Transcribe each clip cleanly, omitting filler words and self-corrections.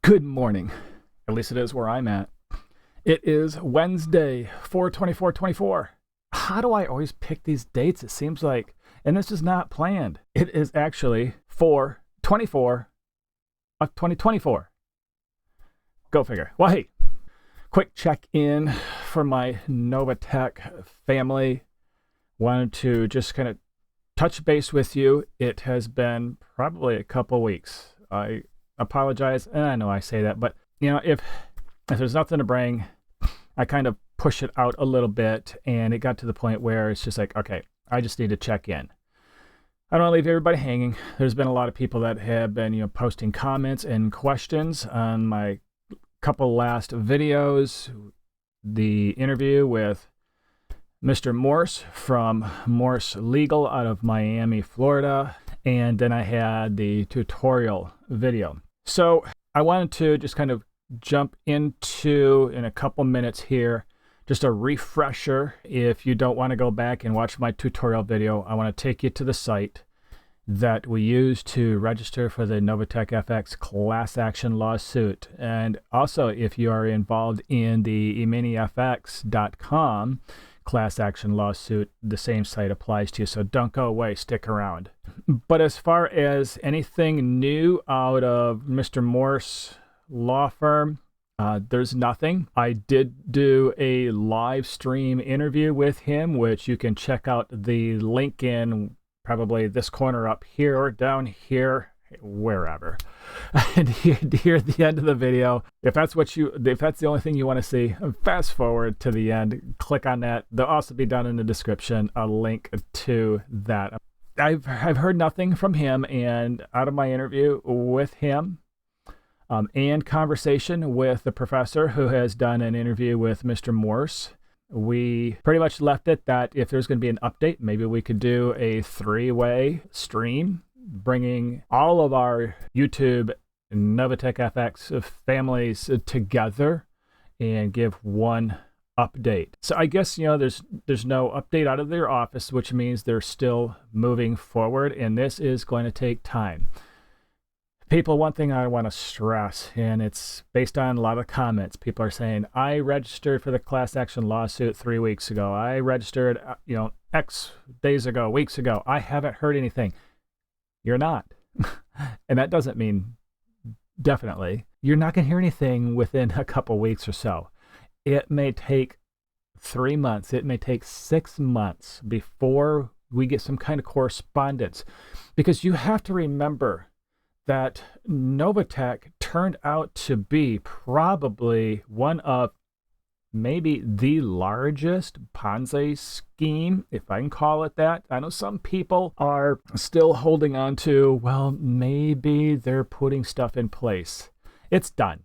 Good morning. At least it is where I'm at. It is Wednesday, 4/24/24. How do I always pick these dates? It seems like, and this is not planned. It is actually 4/24 of 2024. Go figure. Well, hey, quick check-in for my NovaTech family. Wanted to just kind of touch base with you. It has been probably a couple weeks. I apologize, and I know I say that, but if there's nothing to bring, I kind of push it out a little bit, and it got to the point where it's just like, okay, I just need to check in. I don't want to leave everybody hanging. There's been a lot of people that have been posting comments and questions on my couple last videos. The interview with Mr. Morris from Morris Legal out of Miami, Florida, and then I had the tutorial video. So I wanted to just kind of jump into, in a couple minutes here, just a refresher. If you don't want to go back and watch my tutorial video, I want to take you to the site that we use to register for the NovaTech FX class action lawsuit. And also, if you are involved in the eminifx.com class action lawsuit, the same site applies to you. So don't go away, stick around. But as far as anything new out of Mr. Morris law firm, there's nothing. I did do a live stream interview with him, which you can check out the link in probably this corner up here or down here, wherever. And here at the end of the video, if that's the only thing you want to see, fast forward to the end, click on that. There'll also be down in the description a link to that. I've heard nothing from him, and out of my interview with him, and conversation with the professor who has done an interview with Mr. Morse, we pretty much left it that if there's going to be an update, maybe we could do a 3-way stream, bringing all of our YouTube NovaTech FX families together and give one update. So I guess, there's no update out of their office, which means they're still moving forward, and this is going to take time. People, one thing I want to stress, and it's based on a lot of comments, people are saying, I registered for the class action lawsuit 3 weeks ago. I registered, X days ago, weeks ago. I haven't heard anything. You're not. And that doesn't mean definitely. You're not going to hear anything within a couple weeks or so. It may take 3 months. It may take 6 months before we get some kind of correspondence. Because you have to remember that NovaTech turned out to be probably one of maybe the largest Ponzi scheme, if I can call it that. I know some people are still holding on to, well, maybe they're putting stuff in place. It's done.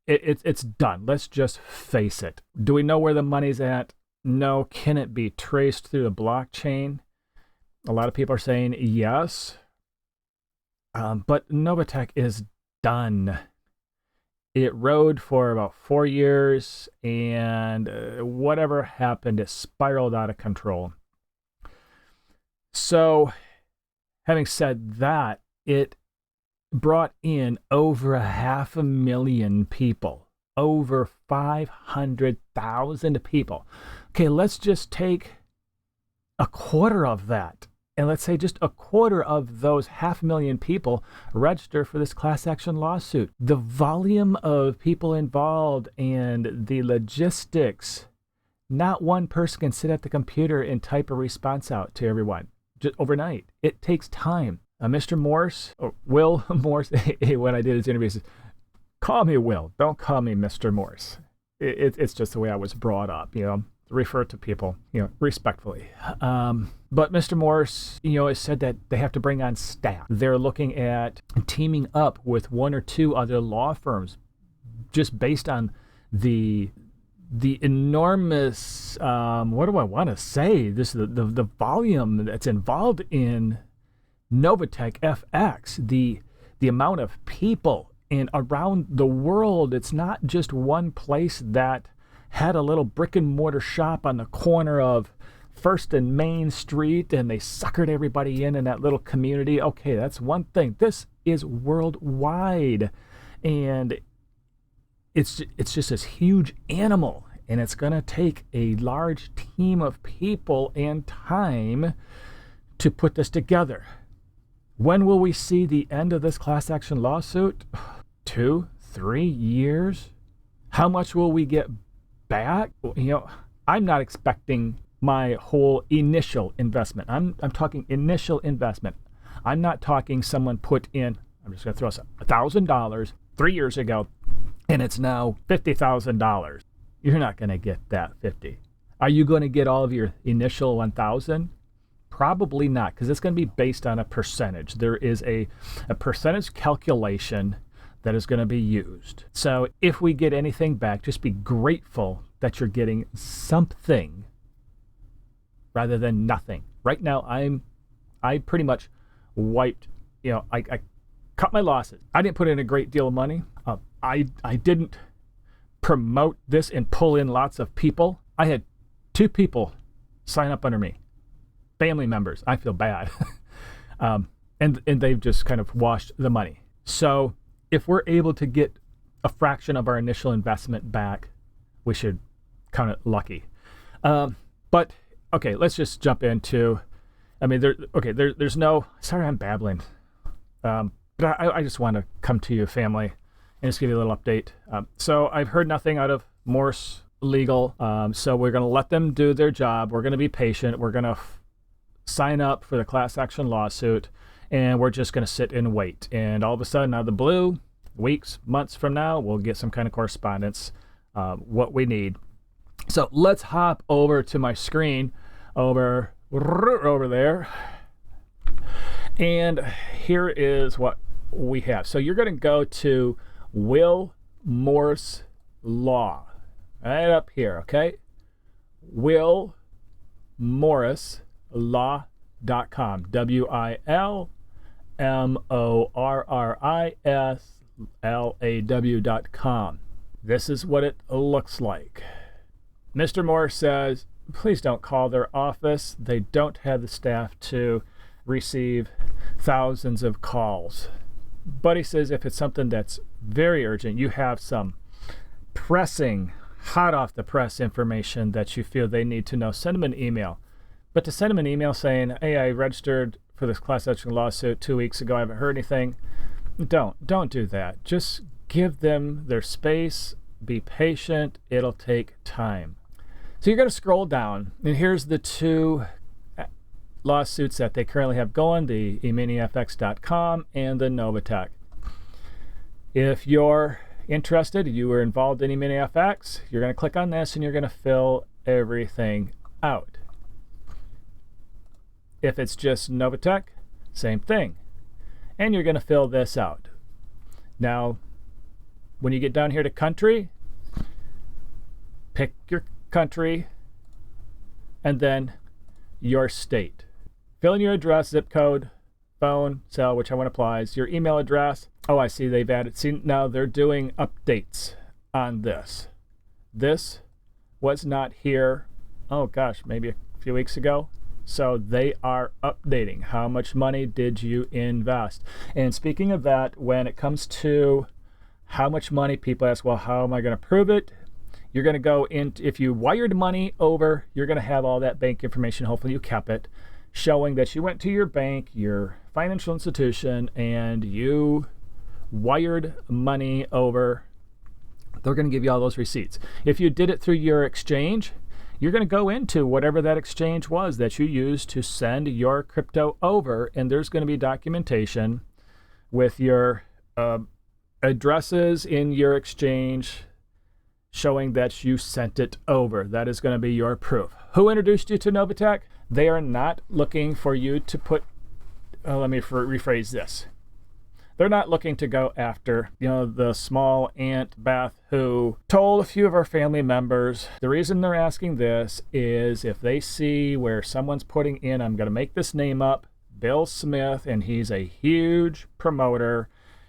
It's done. Let's just face it. Do we know where the money's at? No. Can it be traced through the blockchain? A lot of people are saying yes. But NovaTech is done. It rode for about 4 years, and whatever happened, it spiraled out of control. So, having said that, it brought in over 500,000 people, over 500,000 people. Okay, let's just take a quarter of that. And let's say just a quarter of those 500,000 people register for this class action lawsuit. The volume of people involved and the logistics, not one person can sit at the computer and type a response out to everyone just overnight. It takes time. Mr. Morse, or Will Morse, when I did his interview, he says, call me Will, don't call me Mr. Morse. It's just the way I was brought up, refer to people, respectfully. But Mr. Morris, has said that they have to bring on staff. They're looking at teaming up with 1 or 2 other law firms, just based on the enormous, what do I want to say? The volume that's involved in NovaTech FX, the amount of people and around the world. It's not just one place that had a little brick and mortar shop on the corner of First and Main Street, and they suckered everybody in that little community. Okay, that's one thing. This is worldwide. And it's just this huge animal. And it's going to take a large team of people and time to put this together. When will we see the end of this class action lawsuit? 2, 3 years? How much will we get back? I'm not expecting my whole initial investment. I'm talking initial investment. I'm not talking someone put in, I'm just going to throw us $1,000 3 years ago, and it's now $50,000. You're not going to get that 50. Are you going to get all of your initial 1,000? Probably not, because it's going to be based on a percentage. There is a percentage calculation that is going to be used. So if we get anything back, just be grateful that you're getting something rather than nothing. Right now, I pretty much wiped, I cut my losses. I didn't put in a great deal of money. I didn't promote this and pull in lots of people. I had 2 people sign up under me. Family members. I feel bad. And they've just kind of washed the money. So if we're able to get a fraction of our initial investment back, we should count it lucky. But okay, let's just jump into, there's no, sorry I'm babbling. But I just want to come to you, family, and just give you a little update. So I've heard nothing out of Morris Legal. So we're going to let them do their job. We're going to be patient. We're going to sign up for the class action lawsuit, and we're just going to sit and wait. And all of a sudden, out of the blue, weeks, months from now, we'll get some kind of correspondence, what we need. So let's hop over to my screen over there. And here is what we have. So you're going to go to Will Morris Law, right up here, okay? Will Morris Law.com. WILMORRISLAW.com. This is what it looks like. Mr. Morris says, please don't call their office. They don't have the staff to receive thousands of calls. But he says if it's something that's very urgent, you have some pressing, hot off the press information that you feel they need to know, send them an email. But to send them an email saying, hey, I registered for this class action lawsuit 2 weeks ago, I haven't heard anything, don't do that. Just give them their space, be patient, it'll take time. So you're going to scroll down, and here's the 2 lawsuits that they currently have going, the eminifx.com and the NovaTech. If you're interested, you were involved in eminifx, you're going to click on this and you're going to fill everything out. If it's just NovaTech, same thing. And you're going to fill this out. Now, when you get down here to country, pick your country and then your state. Fill in your address, zip code, phone, cell, whichever one applies, your email address. Oh, I see they've added. See, now they're doing updates on this. This was not here, oh gosh, maybe a few weeks ago. So they are updating. How much money did you invest? And speaking of that, when it comes to how much money, people ask, well, how am I going to prove it? You're going to go in, if you wired money over, you're going to have all that bank information. Hopefully you kept it, showing that you went to your bank, your financial institution, and you wired money over. They're going to give you all those receipts. If you did it through your exchange, you're going to go into whatever that exchange was that you used to send your crypto over, and there's going to be documentation with your addresses in your exchange showing that you sent it over. That is going to be your proof. Who introduced you to NovaTech? They are not looking for you to put, let me rephrase this. They're not looking to go after, the small Aunt Beth who told a few of our family members. The reason they're asking this is if they see where someone's putting in, I'm going to make this name up, Bill Smith, and he's a huge promoter.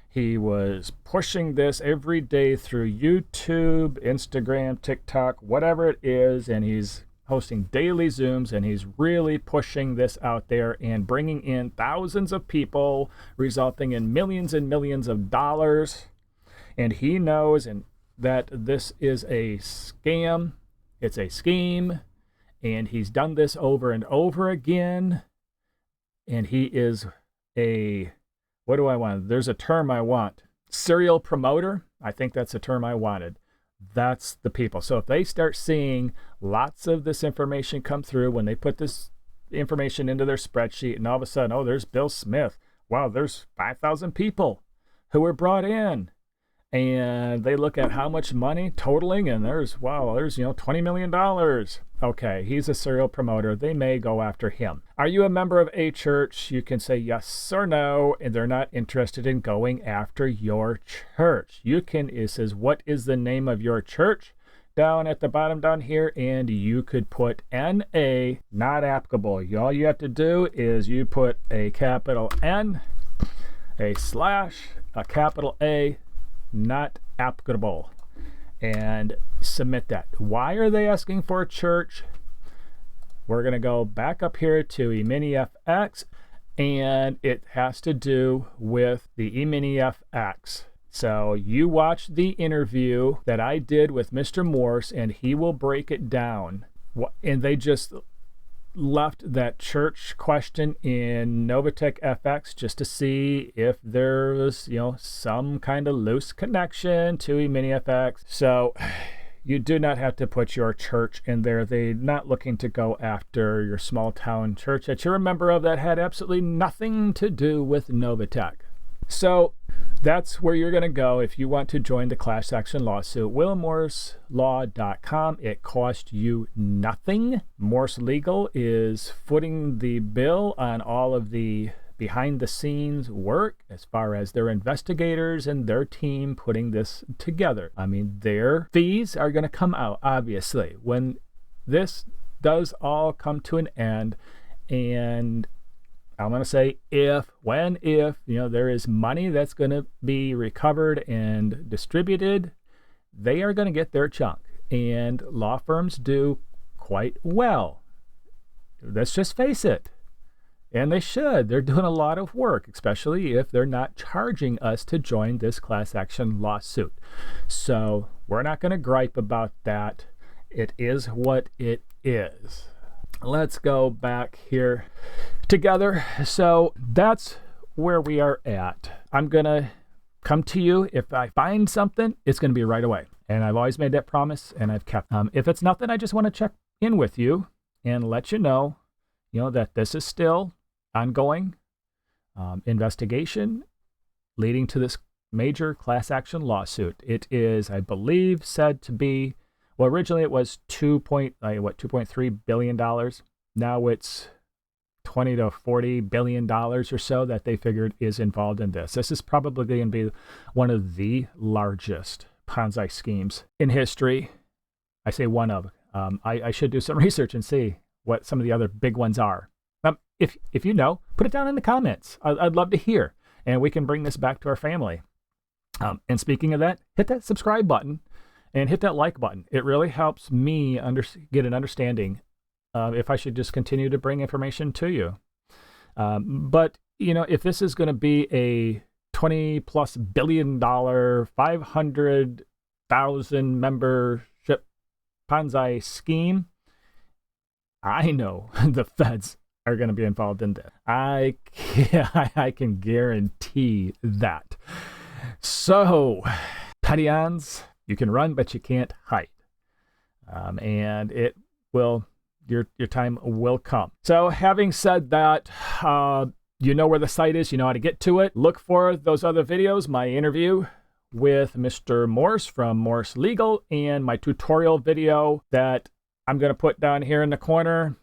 He was pushing this every day through YouTube, Instagram, TikTok, whatever it is, and he's hosting daily Zooms, and he's really pushing this out there and bringing in thousands of people, resulting in millions and millions of dollars. And he knows that this is a scam. It's a scheme. And he's done this over and over again. And he is what do I want? There's a term I want. Serial promoter. I think that's the term I wanted. That's the people. So if they start seeing lots of this information come through, when they put this information into their spreadsheet, and all of a sudden, oh, there's Bill Smith. Wow, there's 5,000 people who were brought in. And they look at how much money totaling, and there's $20 million. Okay, he's a serial promoter. They may go after him. Are you a member of a church? You can say yes or no, and they're not interested in going after your church. It says, what is the name of your church? Down at the bottom down here, and you could put NA, not applicable. All you have to do is you put a capital N, a slash, a capital A, not applicable, and submit that. Why are they asking for a church? We're going to go back up here to eMiniFX, and it has to do with the eMiniFX. So you watch the interview that I did with Mr. Morris, and he will break it down. And they just left that church question in NovaTech FX just to see if there was, some kind of loose connection to eMiniFX. So you do not have to put your church in there. They're not looking to go after your small town church that you're a member of that had absolutely nothing to do with NovaTech. So that's where you're going to go if you want to join the class action lawsuit. WillMorrisLaw.com. It costs you nothing. Morris Legal is footing the bill on all of the behind the scenes work as far as their investigators and their team putting this together. I mean, their fees are going to come out, obviously, when this does all come to an end. And I'm going to say if there is money that's going to be recovered and distributed, they are going to get their chunk. And law firms do quite well. Let's just face it. And they should. They're doing a lot of work, especially if they're not charging us to join this class action lawsuit. So we're not going to gripe about that. It is what it is. Let's go back here together. So that's where we are at. I'm going to come to you. If I find something, it's going to be right away. And I've always made that promise, and I've kept. If it's nothing, I just want to check in with you and let you know, that this is still ongoing investigation leading to this major class action lawsuit. It is, I believe, said to be, well, originally it was $2.3 billion. Now it's $20 to $40 billion or so that they figured is involved in this. This is probably going to be one of the largest Ponzi schemes in history. I say one of. I should do some research and see what some of the other big ones are. If you know, put it down in the comments. I'd love to hear, and we can bring this back to our family. And speaking of that, hit that subscribe button and hit that like button. It really helps me get an understanding if I should just continue to bring information to you. But, if this is going to be a $20+ billion, 500,000 membership Ponzi scheme, I know the feds are going to be involved in this. I can guarantee that. So, Petions, you can run, but you can't hide. And it will, your time will come. So having said that, you know where the site is, you know how to get to it. Look for those other videos, my interview with Mr. Morris from Morris Legal, and my tutorial video that I'm going to put down here in the corner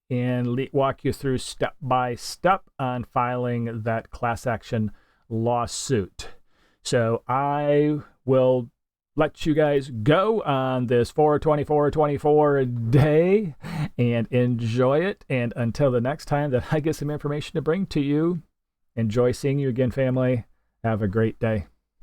and walk you through step by step on filing that class action lawsuit. So I will let you guys go on this 4/24/24 day and enjoy it. And until the next time that I get some information to bring to you, enjoy seeing you again, family. Have a great day.